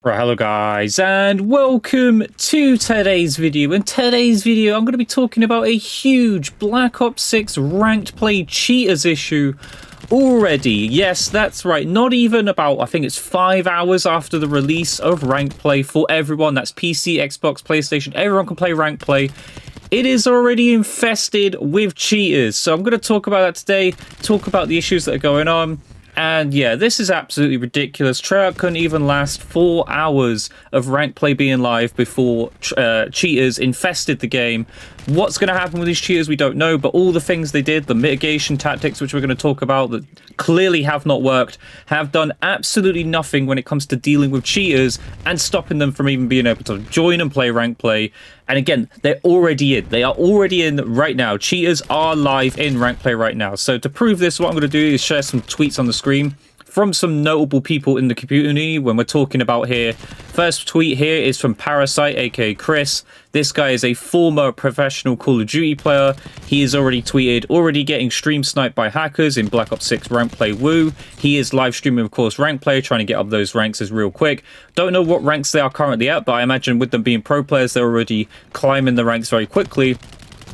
Right, hello guys, and welcome to today's video. In today's video, I'm going to be talking about a huge Black Ops 6 ranked play cheaters issue already. Yes, that's right. Not even about, I think it's 5 hours after the release of ranked play for everyone. That's PC, Xbox, PlayStation. Everyone can play ranked play. It is already infested with cheaters. So I'm going to talk about that today, talk about the issues that are going on. And yeah, this is absolutely ridiculous. Treyarch couldn't even last 4 hours of ranked play being live before cheaters infested the game. What's going to happen with these cheaters, we don't know, but all the things they did, the mitigation tactics, which we're going to talk about, that clearly have not worked, have done absolutely nothing when it comes to dealing with cheaters and stopping them from even being able to join and play ranked play. And again, they're already in. They are already in right now. Cheaters are live in ranked play right now. So to prove this, what I'm going to do is share some tweets on the screen from some notable people in the community when we're talking about here. First tweet here is from Parasite, aka Chris. This guy is a former professional Call of Duty player. He has already tweeted, already getting stream sniped by hackers in Black Ops 6 rank play woo. He is live streaming, of course, rank play, trying to get up those ranks as real quick. Don't know what ranks they are currently at, but I imagine with them being pro players, they're already climbing the ranks very quickly.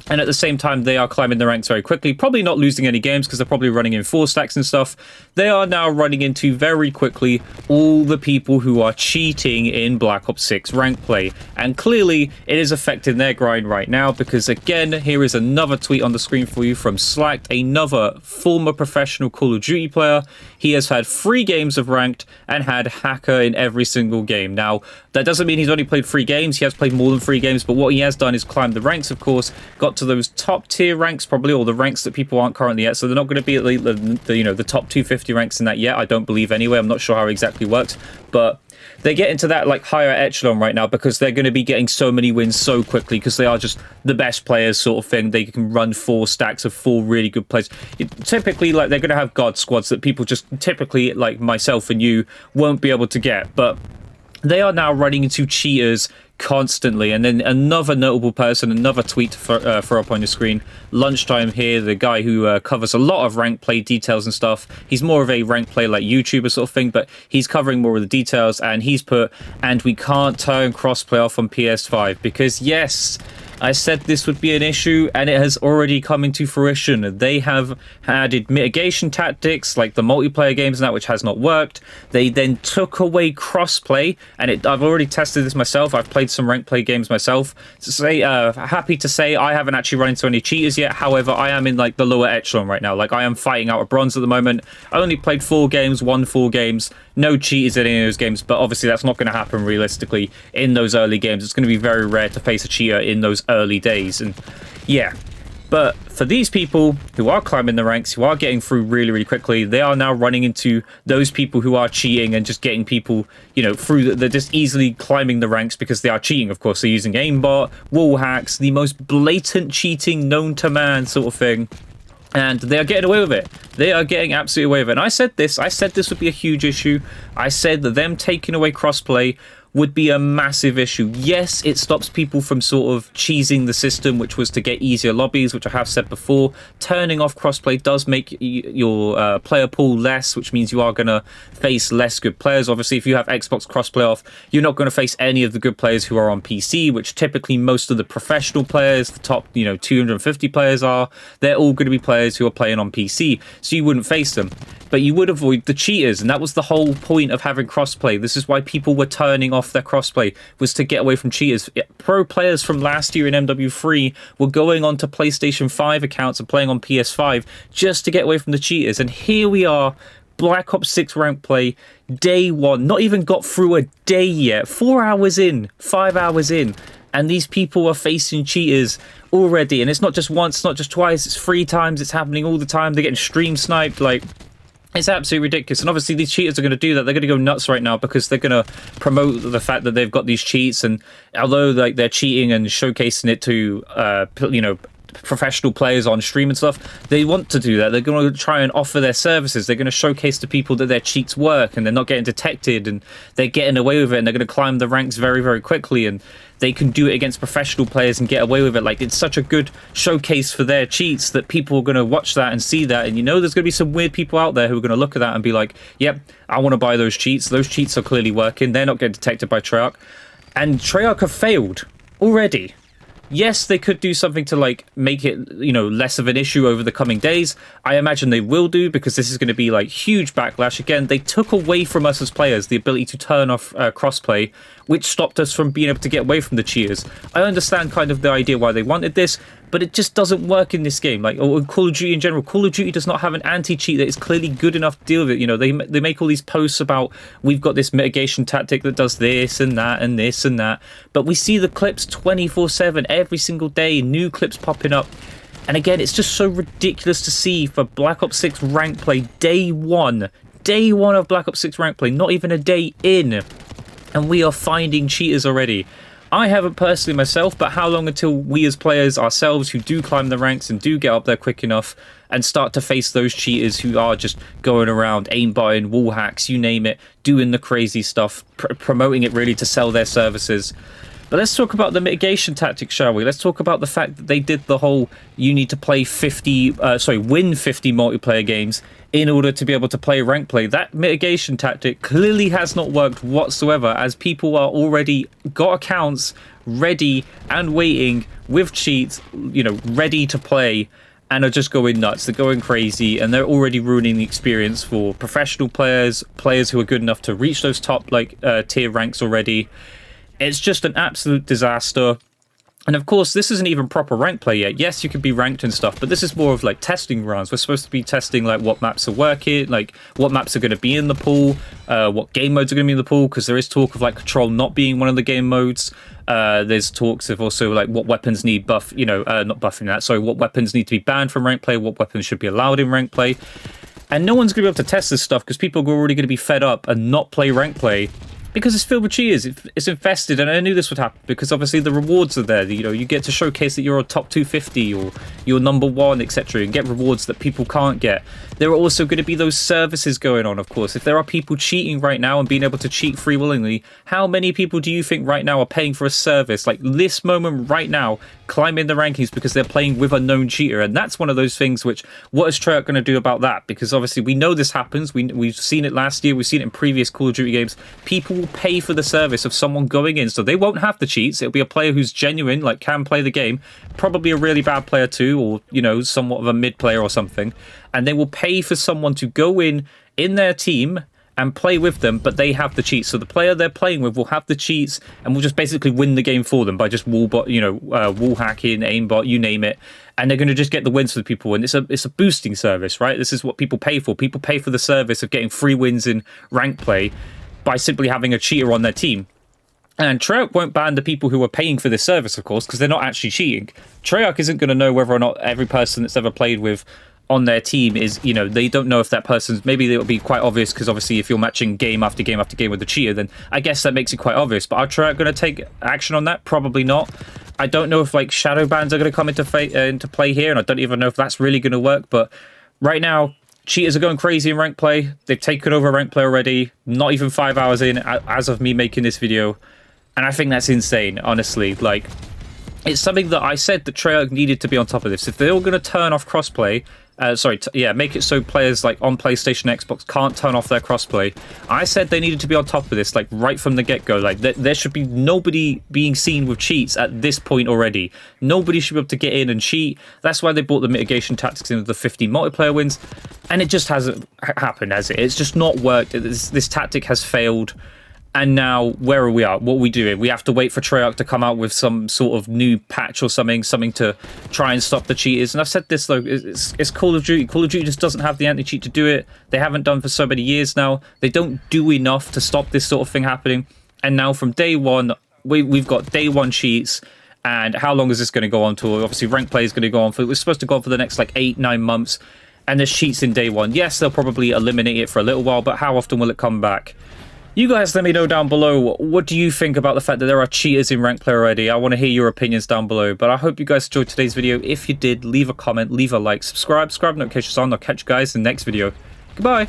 And at the same time, they are climbing the ranks very quickly, probably not losing any games because they're probably running in 4 stacks and stuff. They are now running into very quickly all the people who are cheating in Black Ops 6 rank play. And clearly, it is affecting their grind right now because, again, here is another tweet on the screen for you from Slacked, another former professional Call of Duty player. He has had 3 games of ranked and had hacker in every single game. Now, that doesn't mean he's only played 3 games. He has played more than 3 games, but what he has done is climb the ranks, of course, got to those top tier ranks probably, or the ranks that people aren't currently at. So they're not going to be at the top 250 ranks in that yet. I don't believe anyway. I'm not sure how it exactly works, but they get into that like higher echelon right now because they're going to be getting so many wins so quickly because they are just the best players sort of thing. They can run 4 stacks of 4 really good players. Typically, like, they're going to have god squads that people just typically, like myself and you, won't be able to get, but they are now running into cheaters constantly. And then another notable person, another tweet to throw up on your screen, Lunchtime here, the guy who covers a lot of rank play details and stuff. He's more of a rank play like YouTuber sort of thing, but he's covering more of the details, and he's put, and we can't turn crossplay off on PS5 because, yes, I said this would be an issue, and it has already come into fruition. They have added mitigation tactics like the multiplayer games and that, which has not worked. They then took away crossplay, and I've already tested this myself. I've played some ranked play games myself. Happy to say I haven't actually run into any cheaters yet. However, I am in like the lower echelon right now. Like, I am fighting out a bronze at the moment. I only played 4 games, won 4 games. No cheaters in any of those games, but obviously that's not going to happen realistically in those early games. It's going to be very rare to face a cheater in those early days. And yeah, but for these people who are climbing the ranks, who are getting through really, really quickly, they are now running into those people who are cheating and just getting people, through. They're just easily climbing the ranks because they are cheating. Of course, they're using aimbot, wall hacks, the most blatant cheating known to man sort of thing. And they are getting away with it. They are getting absolutely away with it. And I said this would be a huge issue. I said that them taking away crossplay would be a massive issue. Yes, it stops people from sort of cheesing the system, which was to get easier lobbies, which I have said before. Turning off crossplay does make your player pool less, which means you are going to face less good players. Obviously, if you have Xbox crossplay off, you're not going to face any of the good players who are on PC, which typically most of the professional players, the top 250 players are. They're all going to be players who are playing on PC, so you wouldn't face them. But you would avoid the cheaters, and that was the whole point of having crossplay. This is why people were turning off their crossplay, was to get away from cheaters. Pro players from last year in MW3 were going on to PlayStation 5 accounts and playing on PS5 just to get away from the cheaters. And here we are, Black Ops 6 rank play, day 1, not even got through a day yet, 4 hours in, 5 hours in, and these people are facing cheaters already. And it's not just once, not just twice, it's 3 times, it's happening all the time. They're getting stream sniped, like, it's absolutely ridiculous. And obviously these cheaters are going to do that. They're going to go nuts right now because they're going to promote the fact that they've got these cheats. And although like they're cheating and showcasing it to professional players on stream and stuff, they want to do that. They're going to try and offer their services. They're going to showcase to people that their cheats work and they're not getting detected and they're getting away with it, and they're going to climb the ranks very, very quickly, and they can do it against professional players and get away with it. Like, it's such a good showcase for their cheats that people are going to watch that and see that. And you know, there's going to be some weird people out there who are going to look at that and be like, yep, I want to buy those cheats. Those cheats are clearly working. They're not getting detected by treyarch. And treyarch have failed already. Yes, they could do something to like make it, you know, less of an issue over the coming days. I imagine they will do, because this is going to be like huge backlash. Again, they took away from us as players the ability to turn off crossplay, which stopped us from being able to get away from the cheaters. I understand kind of the idea why they wanted this, but it just doesn't work in this game. Like, or in Call of Duty in general, Call of Duty does not have an anti-cheat that is clearly good enough to deal with it. You know, they make all these posts about, we've got this mitigation tactic that does this and that and this and that, but we see the clips 24/7 every single day, new clips popping up. And again, it's just so ridiculous to see for Black Ops 6 rank play, day one of Black Ops 6 rank play, not even a day in, and we are finding cheaters already. I haven't personally myself, but how long until we as players ourselves who do climb the ranks and do get up there quick enough and start to face those cheaters who are just going around aimbotting, wall hacks, you name it, doing the crazy stuff, promoting it really to sell their services. But let's talk about the mitigation tactics, shall we? Let's talk about the fact that they did the whole, you need to play win 50 multiplayer games in order to be able to play rank play. That mitigation tactic clearly has not worked whatsoever, as people are already got accounts ready and waiting with cheats, you know, ready to play, and are just going nuts. They're going crazy, and they're already ruining the experience for professional players, players who are good enough to reach those top tier ranks already. It's just an absolute disaster. And of course, this isn't even proper rank play yet. Yes, you could be ranked and stuff, but this is more of like testing rounds. We're supposed to be testing like what maps are working, like what maps are going to be in the pool, what game modes are going to be in the pool, because there is talk of like Control not being one of the game modes. There's talks of also like what weapons need buff, you know, not buffing that, sorry, what weapons need to be banned from rank play, what weapons should be allowed in rank play. And no one's going to be able to test this stuff because people are already going to be fed up and not play rank play, because it's filled with cheaters. It's infested, and I knew this would happen because obviously the rewards are there. You know, you get to showcase that you're a top 250 or you're number one, etc., and get rewards that people can't get. There are also going to be those services going on, of course. If there are people cheating right now and being able to cheat free willingly, how many people do you think right now are paying for a service like this moment right now, climbing the rankings because they're playing with a known cheater? And that's one of those things which, what is treyarch going to do about that? Because obviously we know this happens. We've seen it last year. We've seen it in previous Call of Duty games. People will pay for the service of someone going in, so they won't have the cheats. It'll be a player who's genuine, like can play the game, probably a really bad player too, or, you know, somewhat of a mid player or something, and they will pay for someone to go in their team and play with them, but they have the cheats. So the player they're playing with will have the cheats and will just basically win the game for them by just wall hacking, aimbot, you name it, and they're going to just get the wins for the people. And it's a boosting service, right? This is what people pay for. People pay for the service of getting free wins in rank play by simply having a cheater on their team. And treyarch won't ban the people who are paying for this service, of course, because they're not actually cheating. Treyarch isn't going to know whether or not every person that's ever played with on their team is, you know, they don't know if that person's, maybe it'll be quite obvious, because obviously if you're matching game after game after game with the cheater, then I guess that makes it quite obvious. But are treyarch going to take action on that? Probably not. I don't know if like shadow bans are going to come into play here, and I don't even know if that's really going to work. But right now, cheaters are going crazy in rank play. They've taken over rank play already, not even 5 hours in as of me making this video. And I think that's insane, honestly. Like, it's something that I said that treyarch needed to be on top of this. If they're all going to turn off crossplay, make it so players like on PlayStation, Xbox can't turn off their crossplay, I said they needed to be on top of this, like right from the get-go. Like there should be nobody being seen with cheats at this point already. Nobody should be able to get in and cheat. That's why they brought the mitigation tactics into the 50 multiplayer wins, and it just hasn't happened, has it? It's just not worked. This tactic has failed. And now, where are we at? What are we doing? We have to wait for treyarch to come out with some sort of new patch or something to try and stop the cheaters. And I've said this, though, it's Call of Duty. Call of Duty just doesn't have the anti-cheat to do it. They haven't done for so many years now. They don't do enough to stop this sort of thing happening. And now from day one, we've got day one cheats. And how long is this going to go on to? Obviously, rank play is going to go on for, it was supposed to go on for the next like 8-9 months. And there's cheats in day one. Yes, they'll probably eliminate it for a little while, but how often will it come back? You guys let me know down below, what do you think about the fact that there are cheaters in Rank Play already? I want to hear your opinions down below. But I hope you guys enjoyed today's video. If you did, leave a comment, leave a like, subscribe, notifications on. I'll catch you guys in the next video. Goodbye.